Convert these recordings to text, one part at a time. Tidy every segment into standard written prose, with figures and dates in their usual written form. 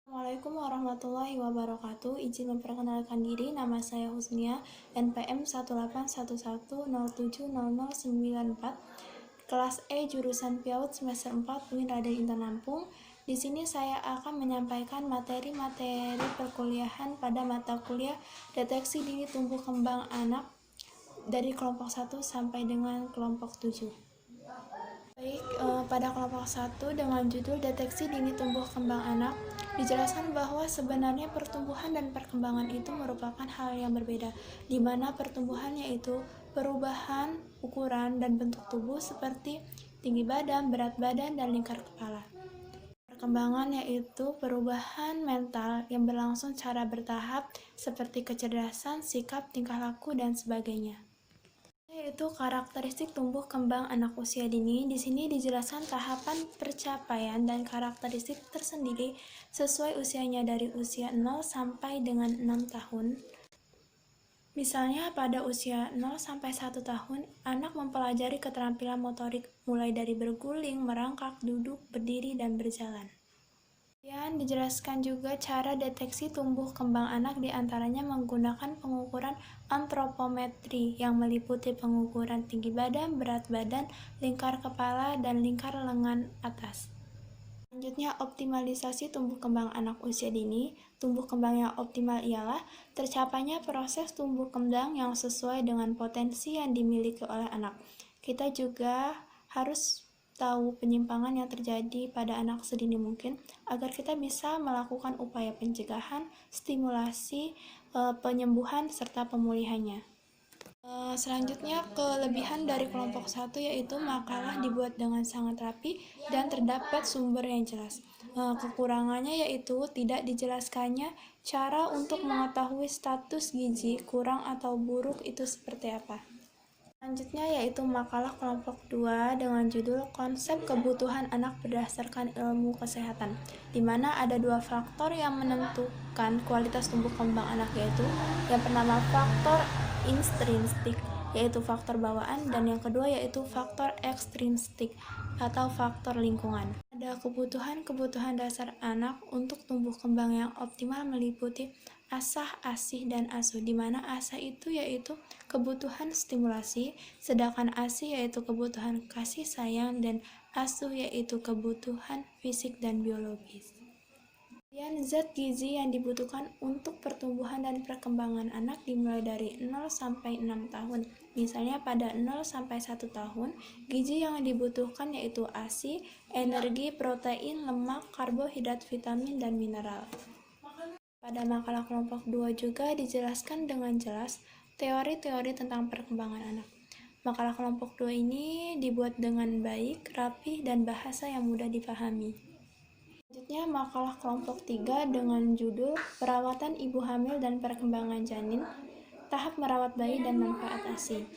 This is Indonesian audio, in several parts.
Assalamualaikum warahmatullahi wabarakatuh. Izin memperkenalkan diri, nama saya Husnia, NPM 18110700094, kelas E jurusan PIAUD semester 4 UIN Raden Intan Lampung. Di sini saya akan menyampaikan materi-materi perkuliahan pada mata kuliah Deteksi Dini Tumbuh Kembang Anak dari kelompok 1 sampai dengan kelompok 7. Baik, pada kelompok 1 dengan judul Deteksi Dini Tumbuh Kembang Anak, dijelaskan bahwa sebenarnya pertumbuhan dan perkembangan itu merupakan hal yang berbeda, di mana pertumbuhan yaitu perubahan ukuran dan bentuk tubuh seperti tinggi badan, berat badan, dan lingkar kepala. Perkembangan yaitu perubahan mental yang berlangsung secara bertahap seperti kecerdasan, sikap, tingkah laku, dan sebagainya. Yaitu karakteristik tumbuh kembang anak usia dini. Di sini dijelaskan tahapan pencapaian dan karakteristik tersendiri sesuai usianya dari usia 0 sampai dengan 6 tahun. Misalnya pada usia 0 sampai 1 tahun, anak mempelajari keterampilan motorik mulai dari berguling, merangkak, duduk, berdiri, dan berjalan. Kemudian dijelaskan juga cara deteksi tumbuh kembang anak diantaranya menggunakan pengukuran antropometri yang meliputi pengukuran tinggi badan, berat badan, lingkar kepala, dan lingkar lengan atas. Selanjutnya, optimalisasi tumbuh kembang anak usia dini. Tumbuh kembang yang optimal ialah tercapainya proses tumbuh kembang yang sesuai dengan potensi yang dimiliki oleh anak. Kita juga harus tahu penyimpangan yang terjadi pada anak sedini mungkin agar kita bisa melakukan upaya pencegahan, stimulasi, penyembuhan, serta pemulihannya. Selanjutnya, kelebihan dari kelompok 1 yaitu makalah dibuat dengan sangat rapi dan terdapat sumber yang jelas. Kekurangannya yaitu tidak dijelaskannya cara untuk mengetahui status gizi kurang atau buruk itu seperti apa. Selanjutnya yaitu makalah kelompok 2 dengan judul Konsep Kebutuhan Anak Berdasarkan Ilmu Kesehatan, di mana ada dua faktor yang menentukan kualitas tumbuh kembang anak, yaitu yang pertama faktor intrinsik yaitu faktor bawaan, dan yang kedua yaitu faktor ekstrinsik atau faktor lingkungan. Ada kebutuhan dasar anak untuk tumbuh kembang yang optimal meliputi asah, asih, dan asuh, di mana asah itu yaitu kebutuhan stimulasi, sedangkan asih yaitu kebutuhan kasih sayang, dan asuh yaitu kebutuhan fisik dan biologis. Kemudian zat gizi yang dibutuhkan untuk pertumbuhan dan perkembangan anak dimulai dari 0 sampai 6 tahun. Misalnya pada 0 sampai 1 tahun, gizi yang dibutuhkan yaitu ASI, energi, protein, lemak, karbohidrat, vitamin, dan mineral. Pada makalah kelompok 2 juga dijelaskan dengan jelas teori-teori tentang perkembangan anak. Makalah kelompok 2 ini dibuat dengan baik, rapi, dan bahasa yang mudah dipahami. Selanjutnya makalah kelompok 3 dengan judul Perawatan Ibu Hamil dan Perkembangan Janin, Tahap Merawat Bayi dan Manfaat ASI.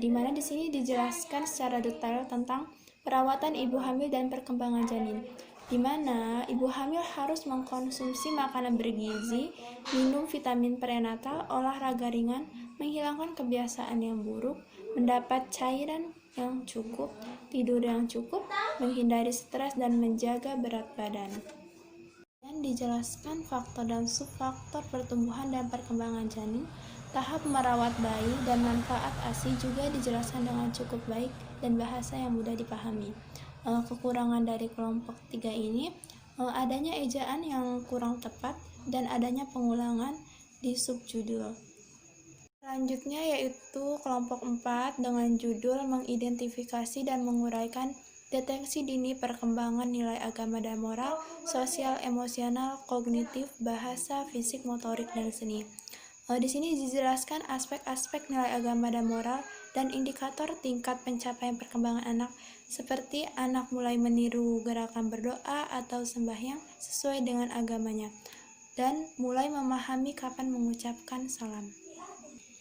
Di mana di sini dijelaskan secara detail tentang perawatan ibu hamil dan perkembangan janin, di mana ibu hamil harus mengkonsumsi makanan bergizi, minum vitamin prenatal, olahraga ringan, menghilangkan kebiasaan yang buruk, mendapat cairan yang cukup, tidur yang cukup, menghindari stres, dan menjaga berat badan. Dan dijelaskan faktor dan subfaktor pertumbuhan dan perkembangan janin, tahap merawat bayi, dan manfaat ASI juga dijelaskan dengan cukup baik dan bahasa yang mudah dipahami. Kekurangan dari kelompok 3 ini adanya ejaan yang kurang tepat dan adanya pengulangan di subjudul. Selanjutnya yaitu kelompok 4 dengan judul Mengidentifikasi dan Menguraikan Deteksi Dini Perkembangan Nilai Agama dan Moral, Sosial, Emosional, Kognitif, Bahasa, Fisik, Motorik, dan Seni. Di sini dijelaskan aspek-aspek nilai agama dan moral dan indikator tingkat pencapaian perkembangan anak, seperti anak mulai meniru gerakan berdoa atau sembahyang sesuai dengan agamanya, dan mulai memahami kapan mengucapkan salam.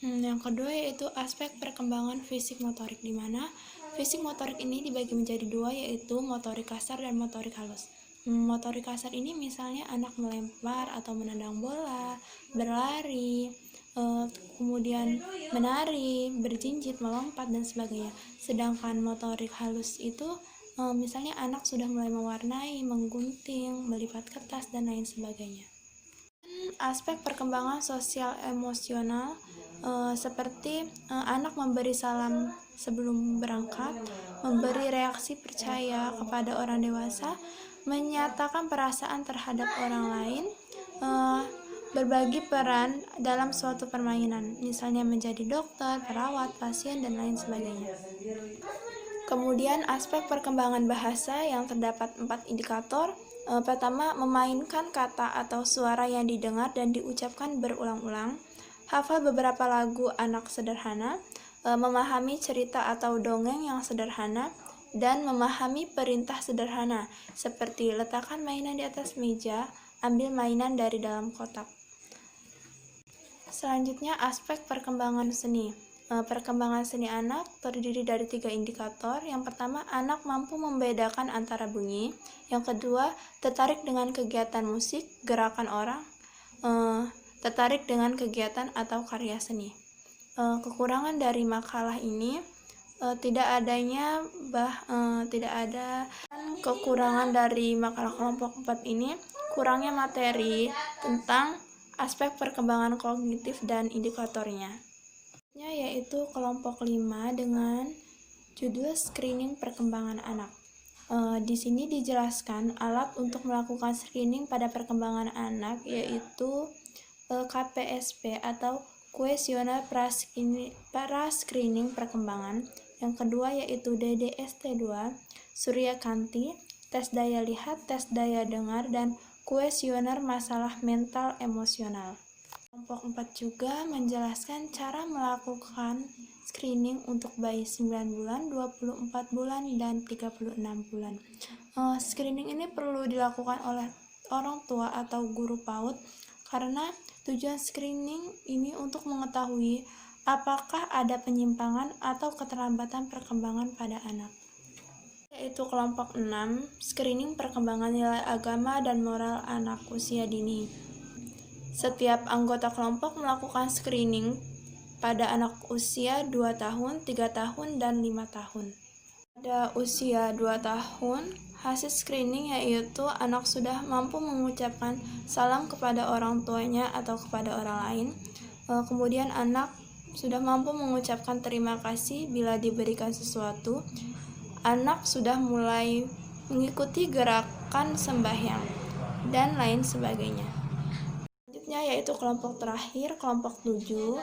Yang kedua yaitu aspek perkembangan fisik motorik, di mana fisik motorik ini dibagi menjadi dua, yaitu motorik kasar dan motorik halus. Motorik kasar ini misalnya anak melempar atau menendang bola, berlari, kemudian menari, berjinjit, melompat, dan sebagainya. Sedangkan motorik halus itu misalnya anak sudah mulai mewarnai, menggunting, melipat kertas, dan lain sebagainya. Aspek perkembangan sosial emosional seperti anak memberi salam sebelum berangkat, memberi reaksi percaya kepada orang dewasa, menyatakan perasaan terhadap orang lain, berbagi peran dalam suatu permainan, misalnya menjadi dokter, perawat, pasien, dan lain sebagainya. Kemudian aspek perkembangan bahasa yang terdapat 4 indikator. Pertama, memainkan kata atau suara yang didengar dan diucapkan berulang-ulang, hafal beberapa lagu anak sederhana, memahami cerita atau dongeng yang sederhana, dan memahami perintah sederhana, seperti letakkan mainan di atas meja, ambil mainan dari dalam kotak. Selanjutnya, aspek perkembangan seni. Perkembangan seni anak terdiri dari 3 indikator. Yang pertama, anak mampu membedakan antara bunyi. Yang kedua, tertarik dengan kegiatan musik, gerakan orang, tertarik dengan kegiatan atau karya seni. Kekurangan dari makalah ini tidak ada kekurangan dari makalah kelompok 4 ini, kurangnya materi tentang aspek perkembangan kognitif dan indikatornya, yaitu kelompok 5 dengan judul screening perkembangan anak. Di sini dijelaskan alat untuk melakukan screening pada perkembangan anak, yaitu KPSP atau kuesioner pra-screening perkembangan. Yang kedua yaitu DDST-2, Suryakanti, tes daya lihat, tes daya dengar, dan kuesioner masalah mental emosional. Kelompok 4 juga menjelaskan cara melakukan screening untuk bayi 9 bulan, 24 bulan, dan 36 bulan. Screening ini perlu dilakukan oleh orang tua atau guru PAUD karena tujuan screening ini untuk mengetahui apakah ada penyimpangan atau keterlambatan perkembangan pada anak. Yaitu kelompok 6, screening perkembangan nilai agama dan moral anak usia dini. Setiap anggota kelompok melakukan screening pada anak usia 2 tahun, 3 tahun, dan 5 tahun. Pada usia 2 tahun, hasil screening yaitu anak sudah mampu mengucapkan salam kepada orang tuanya atau kepada orang lain. Kemudian anak sudah mampu mengucapkan terima kasih bila diberikan sesuatu. Anak sudah mulai mengikuti gerakan sembahyang, dan lain sebagainya. Selanjutnya yaitu kelompok terakhir, kelompok 7,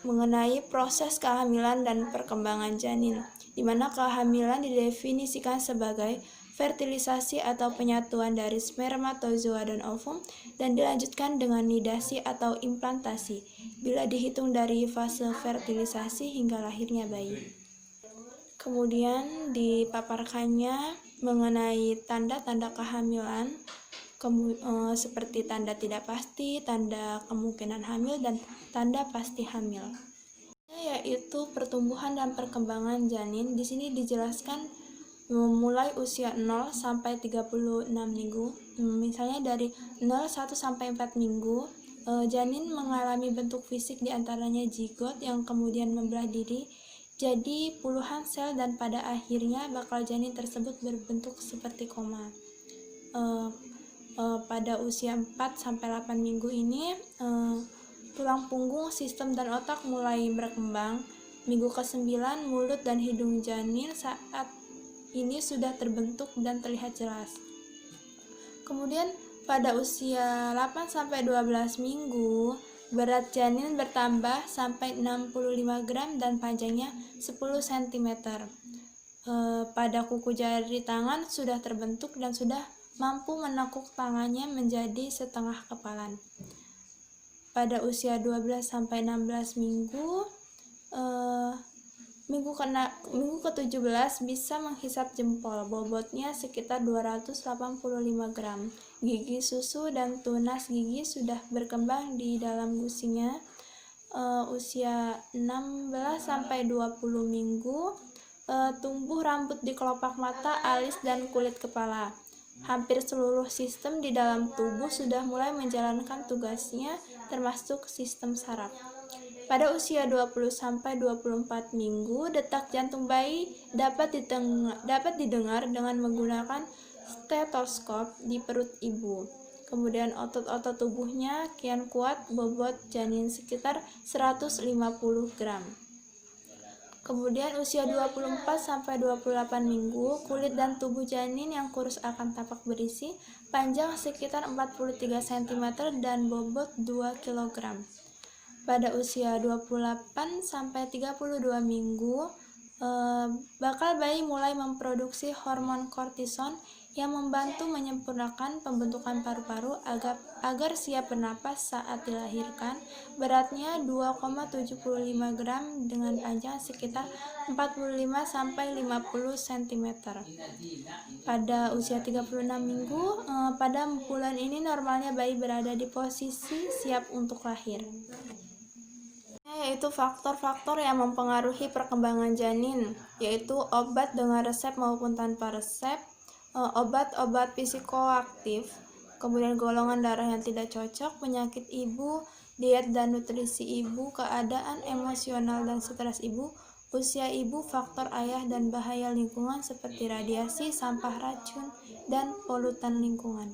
mengenai proses kehamilan dan perkembangan janin, di mana kehamilan didefinisikan sebagai fertilisasi atau penyatuan dari spermatozoa dan ovum, dan dilanjutkan dengan nidasi atau implantasi, bila dihitung dari fase fertilisasi hingga lahirnya bayi. Kemudian dipaparkannya mengenai tanda-tanda kehamilan, seperti tanda tidak pasti, tanda kemungkinan hamil, dan tanda pasti hamil. Yaitu pertumbuhan dan perkembangan janin. Di sini dijelaskan mulai usia 0 sampai 36 minggu. Misalnya dari 0 1 sampai 4 minggu, janin mengalami bentuk fisik diantaranya zigot yang kemudian membelah diri jadi puluhan sel, dan pada akhirnya bakal janin tersebut berbentuk seperti koma. Pada usia 4 sampai 8 minggu ini, tulang punggung, sistem, dan otak mulai berkembang. Minggu ke-9, mulut dan hidung janin saat ini sudah terbentuk dan terlihat jelas. Kemudian pada usia 8 sampai 12 minggu, berat janin bertambah sampai 65 gram dan panjangnya 10 cm. Pada kuku jari tangan sudah terbentuk dan sudah mampu menekuk tangannya menjadi setengah kepalan. Pada usia 12 sampai 16 minggu, minggu ke-17 bisa menghisap jempol, bobotnya sekitar 285 gram. Gigi susu dan tunas gigi sudah berkembang di dalam gusinya. Usia 16 sampai 20 minggu, tumbuh rambut di kelopak mata, alis, dan kulit kepala. Hampir seluruh sistem di dalam tubuh sudah mulai menjalankan tugasnya, termasuk sistem saraf. Pada usia 20 sampai 24 minggu, detak jantung bayi dapat didengar dengan menggunakan stetoskop di perut ibu. Kemudian otot-otot tubuhnya kian kuat, bobot janin sekitar 150 gram. Kemudian usia 24-28 minggu, kulit dan tubuh janin yang kurus akan tampak berisi, panjang sekitar 43 cm dan bobot 2 kg. Pada usia 28-32 minggu, bakal bayi mulai memproduksi hormon kortison yang membantu menyempurnakan pembentukan paru-paru agar siap bernapas saat dilahirkan. Beratnya 2,75 gram dengan panjang sekitar 45-50 cm. Pada usia 36 minggu, pada bulan ini normalnya bayi berada di posisi siap untuk lahir. Yaitu faktor-faktor yang mempengaruhi perkembangan janin, yaitu obat dengan resep maupun tanpa resep, obat-obat psikoaktif, kemudian golongan darah yang tidak cocok, penyakit ibu, diet dan nutrisi ibu, keadaan emosional dan stres ibu, usia ibu, faktor ayah, dan bahaya lingkungan seperti radiasi, sampah racun, dan polutan lingkungan.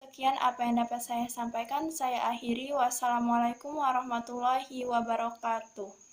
Sekian apa yang dapat saya sampaikan. Saya akhiri. Wassalamualaikum warahmatullahi wabarakatuh.